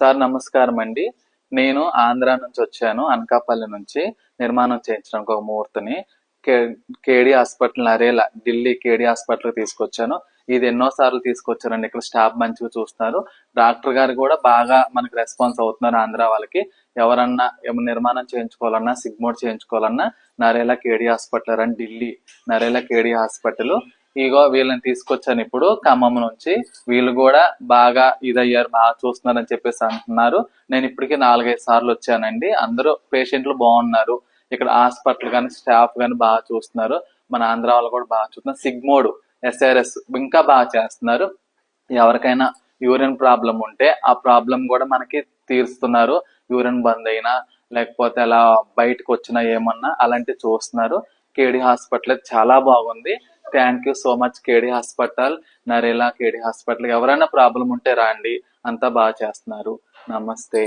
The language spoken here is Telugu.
సార్ నమస్కారం అండి. నేను ఆంధ్ర నుంచి వచ్చాను. అనకాపల్లి నుంచి నిర్మాణం చేయించడానికి ఒక ముహూర్తుని కే కేడీ హాస్పిటల్ నరేలా ఢిల్లీ కేడీ హాస్పిటల్కి తీసుకొచ్చాను. ఇది ఎన్నో సార్లు తీసుకొచ్చానండి. ఇక్కడ స్టాఫ్ మంచిగా చూస్తున్నారు. డాక్టర్ గారు కూడా బాగా మనకి రెస్పాన్స్ అవుతున్నారు. ఆంధ్ర వాళ్ళకి ఎవరన్నా ఏమైనా నిర్మాణం చేయించుకోవాలన్నా, సిగ్మోడ్ చేయించుకోవాలన్నా నరేలా కేడీ హాస్పిటల్ అని ఢిల్లీ నరేలా కేడీ హాస్పిటల్. ఇగో వీళ్ళని తీసుకొచ్చాను ఇప్పుడు ఖమ్మం నుంచి. వీళ్ళు కూడా బాగా ఇదయ్యారు, బాగా చూస్తున్నారని చెప్పేసి అంటున్నారు. నేను ఇప్పటికి 4-5 సార్లు వచ్చానండి. అందరూ పేషెంట్లు బాగున్నారు. ఇక్కడ హాస్పిటల్ కానీ స్టాఫ్ కానీ బాగా చూస్తున్నారు. మన ఆంధ్ర వాళ్ళు కూడా బాగా చూస్తున్నారు. సిగ్మోడ్ SRS ఇంకా బాగా చేస్తున్నారు. ఎవరికైనా యూరిన్ ప్రాబ్లం ఉంటే ఆ ప్రాబ్లం కూడా మనకి తీరుస్తున్నారు. యూరిన్ బంద్ అయినా లేకపోతే అలా బయటకు వచ్చినా ఏమన్నా అలాంటివి చూస్తున్నారు. కేడీ హాస్పిటల్ చాలా బాగుంది. Thank you so much KD hospital, Narela KD hospital. ఎవరైనా ప్రాబ్లం ఉంటే రండి, అంతా బాగా చేస్తున్నారు. నమస్తే.